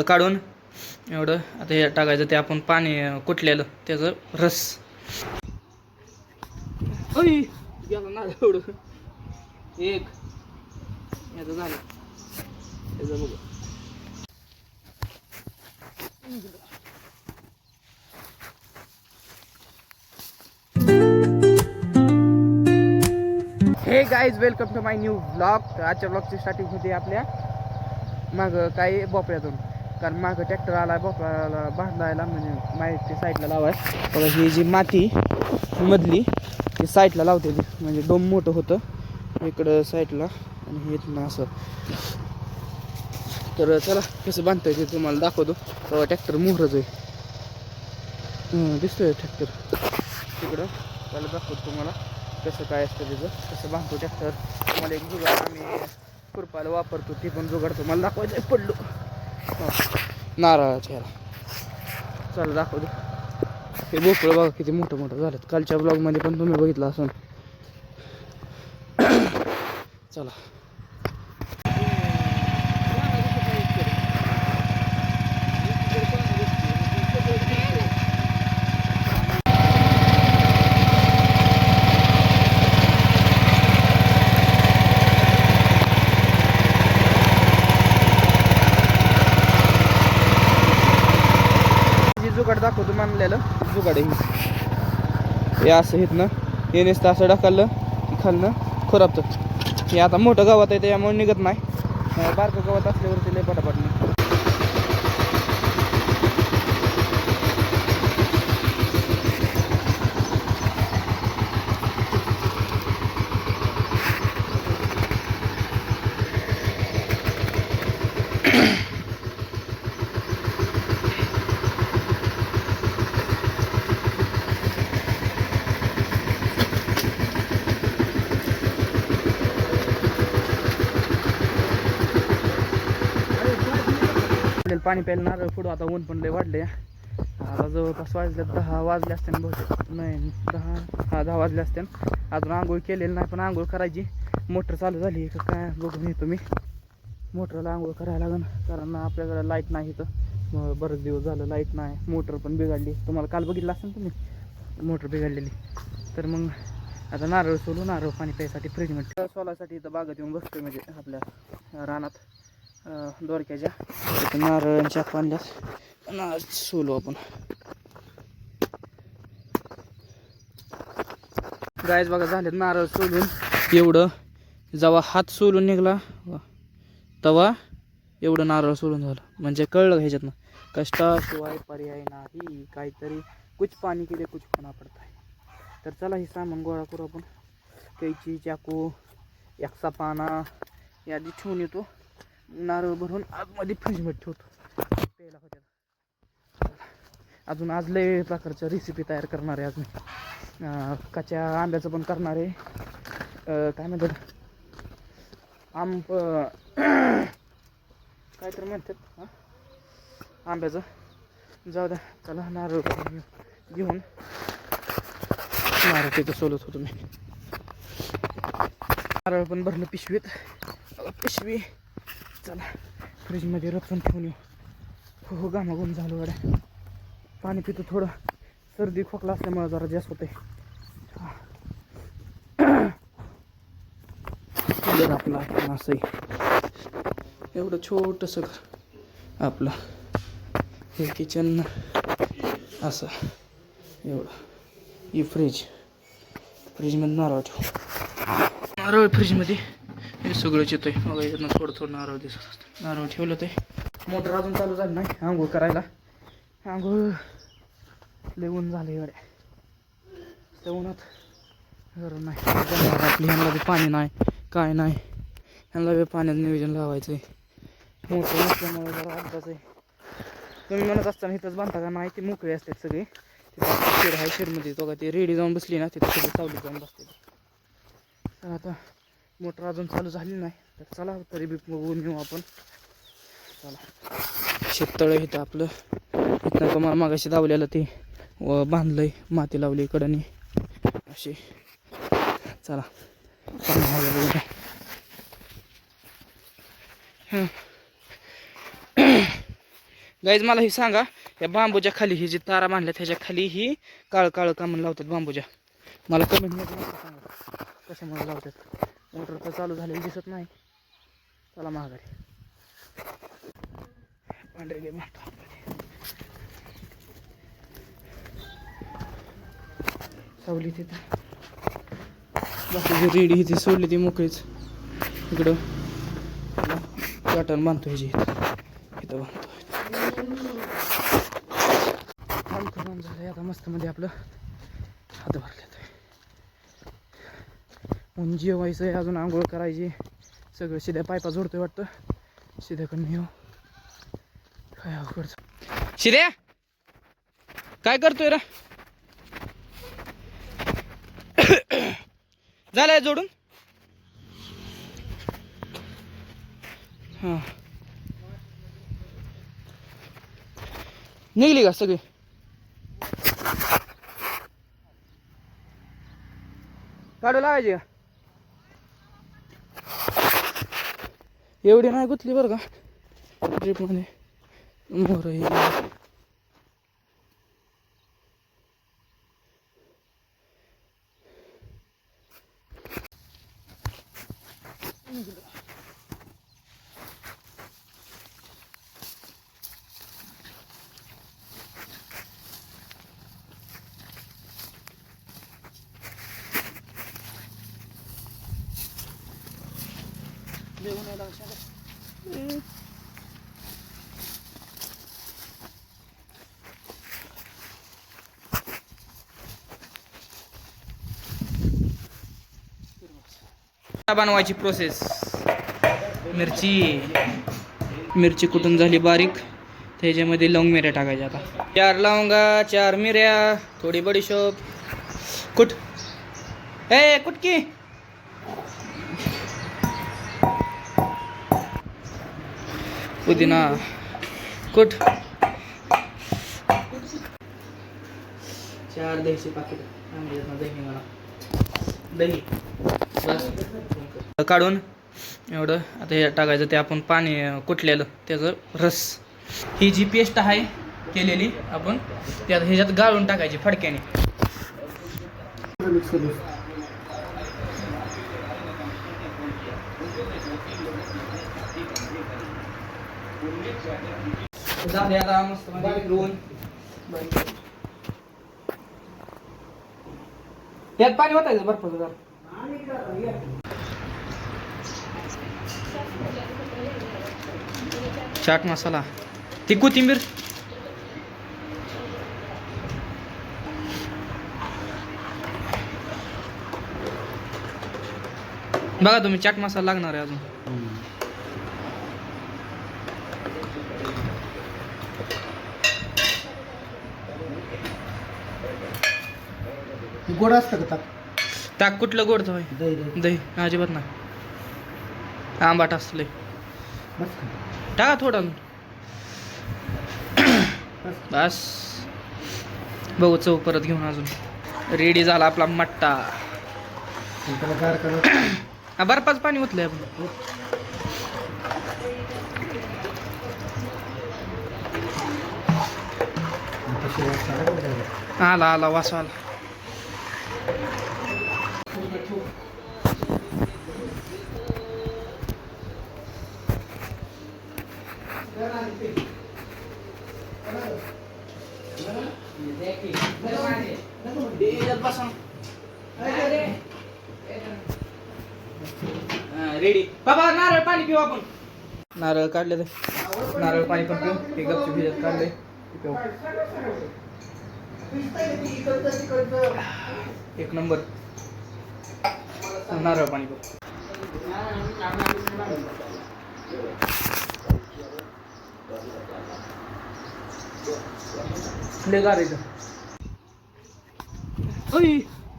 काढून एवढं आता हे टाकायचं ते आपण पाणी कुटलेलं त्याचं रस. गेलं ना एवढं एक याचं झालं त्याचं बघू. हे guys welcome to my new blog. तर आजच्या ब्लॉगची स्टार्टिंग होती आपल्या मागं काही भोपळ्यातून, कारण मागं ट्रॅक्टर आला भोपळ्याला बांधायला, म्हणजे माहिती साईडला लावायला. बघा ही जी माती मधली ती साईडला लावते, म्हणजे डोम मोठं होतं इकडं साईडला आणि हे इथनं असं. तर चला कसं बांधता येते तुम्हाला दाखवतो. तेव्हा ट्रॅक्टर मोहरच आहे, दिसतोय ट्रॅक्टर तिकडं. त्याला दाखवतो तुम्हाला कसं काय असतं त्याचं, कसं बांधतो ट्रॅक्टर. तुम्हाला एक जुगाड आम्ही खुरपायला वापरतो ते पण जुगाड तुम्हाला दाखवायचं आहे. पडलो नारळाच्या ह्याला, चला दाखवतो. हे भोपळं बघा किती मोठं मोठं झालं. कालच्या ब्लॉगमध्ये पण तुम्ही बघितलं असून. चला जुगाड दाखवतो मानलेलं जुगाड हे असं इथनं हे नुसतं असं ढकललं की खालनं खराबतं. हे आता मोठं गावात आहे त्यामुळे निघत नाही, बारकं गावात असल्यावरती लय पटापट नाही. पाणी प्यायला नारळ पुढं. आता ऊन पण लय वाढले. आता जवळपास वाजले 10 वाजले असते ना बहुतेक, नाही 10 वाजले असते. अजून आंघोळ केलेली नाही, पण आंघोळ करायची. मोटर चालू झाली का काय बघून येतो मी. मोटरला आंघोळ करायला लागेल, कारण आपल्याकडे लाईट नाही इथं. बरेच दिवस झालं लाईट नाही. मोटर पण बिघडली, तुम्हाला काल बघितलं असेल तुम्ही मोटर बिघडलेली. तर मग आता नारळ सोलू, नारळ पाणी प्यायसाठी फ्रीजमध्ये सोलासाठी इथं बागेत येऊन बसतोय, म्हणजे आपल्या रानात दोरक्याच्या नारळांच्या पाण्यात नारळ सोलू आपण. गायच बघा झाले नारळ सोलून. एवढं जेव्हा हात सोलून निघला तेव्हा एवढं नारळ सोलून झालं, म्हणजे कळलं ह्याच्यातनं कष्टाशिवाय पर्याय नाही. काहीतरी कुछ पाणी केले कुछ खाना पडता है. तर चला हे सामान गोळा करू आपण. कैची, चाकू, एकसा पाना यादी ठेवून येतो. नारळ भरून आतमध्ये फ्रीजमध्ये ठेवतो प्यायला होत्या. अजून आज लय प्रकारच्या रेसिपी तयार करणार आहे. अजून कच्च्या आंब्याचं पण करणार आहे. काय म्हणतात काय तर म्हणतात आंब्याचं. जाऊ द्या, चला नारळ घेऊन नारळ तिथं सोलत होतो मी. नारळ पण भरलं पिशवीत, पिशवी. चला फ्रीजमध्ये रचून ठेवून येऊ. हो घामाघूम झालं गाड्या. पाणी पितो, थोडं सर्दी खोकला असल्यामुळे जरा जास्त होते. आपलं असंही एवढं छोटंसं घर आपलं. हे किचन असं एवढं. ही फ्रीजमध्ये नारळ ठेवू. नारळ फ्रीजमध्ये हे सगळंच येतं आहे. मग याच्यातनं थोडं थोडं नारळ दिसत असतं. नारळ ठेवलं ते. मोटर अजून चालू झाली नाही आंघोळ करायला. आंघोळ लय ऊन झाले एवढ्या त्या उन्हात गरम नाही. आपली ह्यांना बी पाणी नाही, काय नाही. ह्यांना बी पाण्याचं नियोजन लावायचं आहे. मोटर नसल्यामुळे जरा अर्धाच आहे. तुम्ही म्हणत असताना इथंच बांधता का? नाही, ते मोकळे असतात सगळे. तिथं शेड आहे, शेडमध्ये तो का ती रेडी जाऊन बसली ना, तिथं सगळी सावलीत जाऊन बसते. तर आता मोटर अजून चालू झाली नाही, तर चला तरी बी बघून येऊ आपण. चला शेततळं इथं आपलं. इथं तुम्हाला मागाशी लावलेलं ते बांधलंय, माती लावली कडनी अशी. चला गाईज मला ही सांगा, या बांबूच्या खाली ही जी तारा बांधल्या त्याच्या खाली ही काळ काळ का म्हणून लावतात बांबूच्या? मला कमेंटमध्ये नक्की सांगा कशामध्ये लावतात. मोटर तर चालू झालेली दिसत नाही. चला महागारी पांढरे गे म्हणतो सावली तिथं. बाकीची रेडी ही ती सोडली ती मोकळीच. इकडं काटण बांधतो ह्याची इथं बांधतो. काम झालंय आता मस्त मध्ये आपलं हात भरल्यात. म्हणून जेवायचं आहे, अजून आंघोळ करायची. सगळं शिद्या पायपा जोडतोय वाटतं. शिद्याकडनं येऊ काय अवघड. शिद्या काय करतोय रे? झालंय जोडून? हां निघली का सगळी? काढू लावायची का? एवढी नाही गुतली बरं का ट्रिपमध्ये. मोर बनवायची प्रोसेस. मिरची कुठून झाली बारीक, त्याच्यामध्ये लवंग मिऱ्या टाकायच्या. आता 4 लवंगा, 4 मिऱ्या, थोडी बडीशोप. कुठ ए कुटकी पुदिना कुठ. 4 दहीची पाकिट दही काढून एवढं आता हे टाकायचं. ते आपण पाणी कुटलेलं त्याचं रस. ही जी पेस्ट आहे केलेली आपण त्यात ह्याच्यात गाळून टाकायची फडक्याने. आता मस्त त्यात पाणी ओतायचं बर्फाचं जरा. चाट मसाला, ती कोथिंबीर. बघा तुम्ही चाट मसाला लागणार आहे अजून. गोड असतं का ताक? ताक कुठलं गोड होय? दही अजिबात नाही. आंबाट असतं लय. टाका थोडा बस. बघू चव परत घेऊन. अजून रेडी झाला आपला मट्टा. बर्फाचं पाणी ओतलंय आपण. आला आला वास आला. रेडी बाबा. नारळ पाणी पिऊ आपण. नारळ काढले ते. नारळ पाणी पण पिऊ. हे गपचूप भिजत काढले पिऊ. एक नंबर नारळ पाणी पिऊ. लय गार इथं.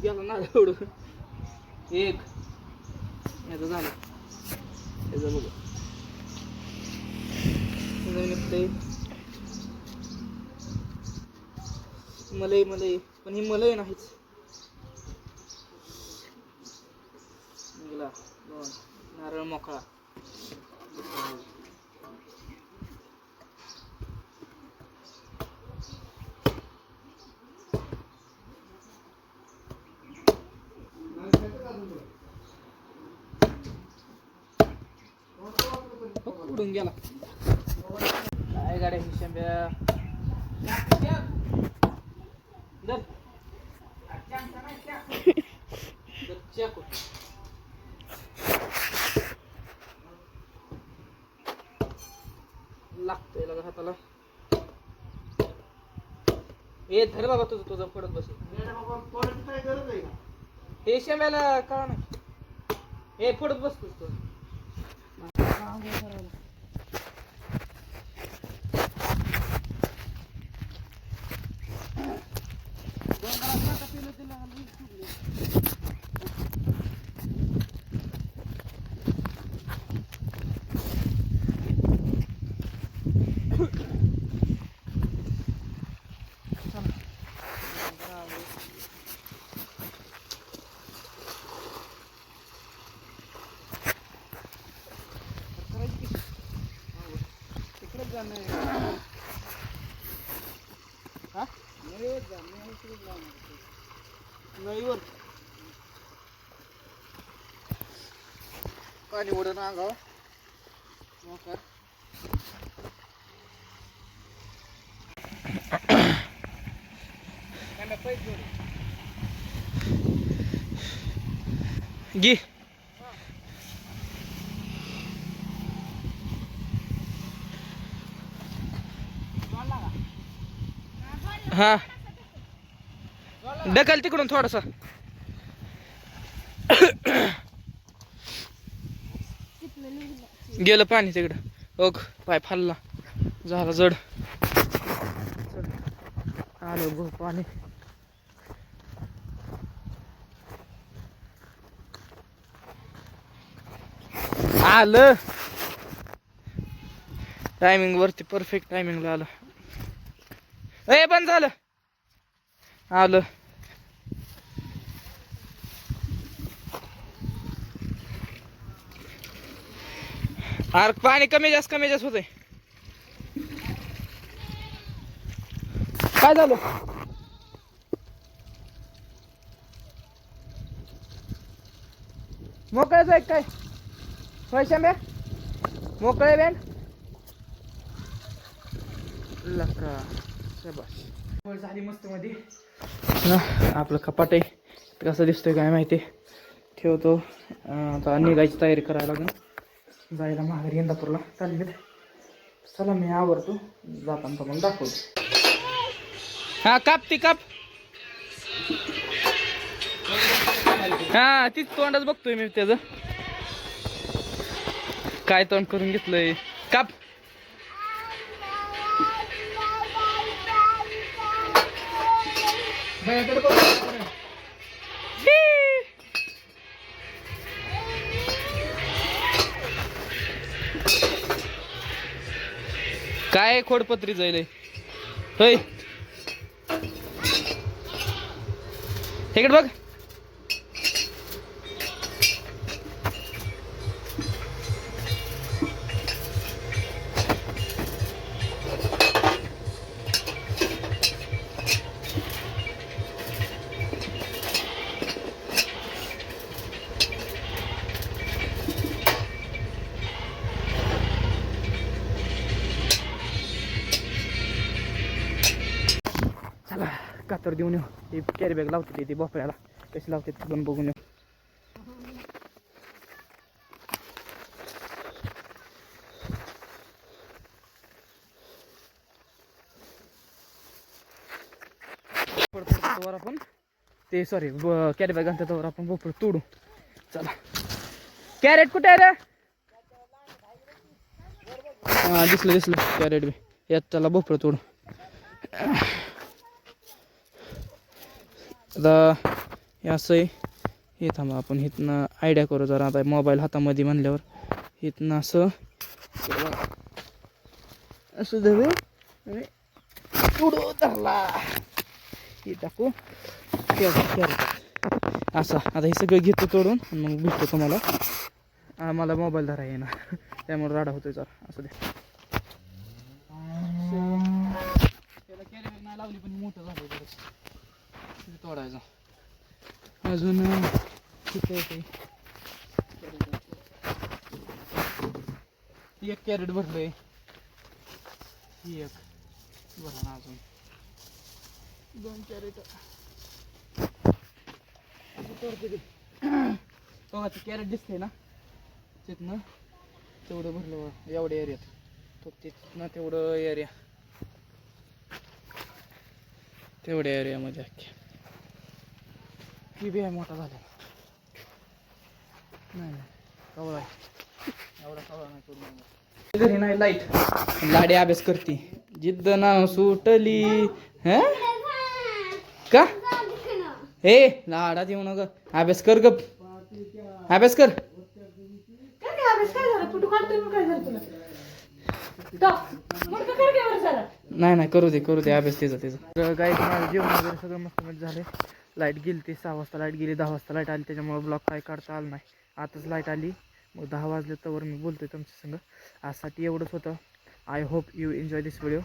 गेला नारळ एवढं. एक याचं झालं. याचं बघू मलई मलई पण ही मलई नाहीच. नारळ मोकळा. उडून गेला काय गाड्या ही शेंब्या लागतोय लगा हाताला हे धर बाबा तुझं तुझं पडत बसेल काय गरज आहे का हे शेंब्याला कळा नाही हे पडत बसतोस तू नळीवर पाणी ओढून अंगावर घे हा ढकल तिकडून थोडस गेलं पाणी तिकडं ओघ पाय फालला झाला जड आलं गो पाणी आलं टायमिंग वरती परफेक्ट टायमिंगला आलं ए बंद झालं आलं अरे पाणी कमी जास्त होतंय काय झालं मोकळ्याच आहे काय पैशा म्या मोकळे बँड लका शाबास झाली मस्त मध्ये ना आपलं कपाट आहे कसं दिसतोय काय माहिती ठेवतो आता निघायची तयारी करायला लागेल जायला माघारी इंदापूरला चालले चला मी आवरतो जाताना तुम्हाला दाखवतो हा काप ती काप हा तीच तोंडच बघतोय मी त्याचं काय तोंड करून घेतलंय काप काय खोडपत्री जाईल होय इकडे बघ चला कातर देऊन येऊ ती कॅरी बॅग लावते ती भोपळ्याला कशी लावते तिकडून बघून येऊ वर आपण ते सॉरी कॅरी बॅग आणतात वर आपण भोपळ तोडू चला कॅरेट कुठे आहे रे हा दिसलं कॅरेट बी यात त्याला भोपळ तोडू आता हे असं आहे हे थांबा आपण इथनं आयडिया करू जरा आता मोबाईल हातामध्ये म्हणल्यावर इथनं असं असं धरू पुढं धरला हे टाकू असं आता हे सगळं घेतो तोडून आणि मग भेटतो तुम्हाला मला मोबाईल धरा येणार त्यामुळे राडा होतोय जरा असं दे त्याला कॅरी बॅग नाही लावली पण मोठं झालं बरंच तोडायचं अजून तिथे ती एक कॅरेट भरलंय, ही एक भरा ना अजून 2 कॅरेट. बघा ते कॅरेट दिसते ना, तिथनं तेवढं भरलं बघा, एवढ्या एरियात. तो तिथनं तेवढं एरिया, तेवढ्या एरियामध्ये अख्ख्या की बी आहे मोठा झाला. नाही कवळा आहे, एवढा कवळा नाही करून. घरी नाही लाईट, लाडी अभ्यास करते. जिद्द नाव सुटली ह का हे लाडात येऊ नका. अभ्यास कर गप, अभ्यास कर. नाही नाही करू दे अभ्यास त्याचा त्याचा. गाईड माझं जेवण वगैरे सगळं मस्त मध्ये झाले. लाईट गेली ती 6 वाजता लाईट गेली, 10 वाजता लाईट आली, त्याच्यामुळे ब्लॉग काय काढता आलं नाही. आताच लाईट आली, मग 10 वाजले तर मी बोलतोय तुमच्या संग. आजसाठी एवढंच होतं. I hope you enjoy this video.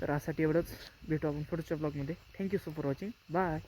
तर आजसाठी एवढंच, भेटू आपण पुढच्या ब्लॉगमध्ये. Thank you so for watching, bye.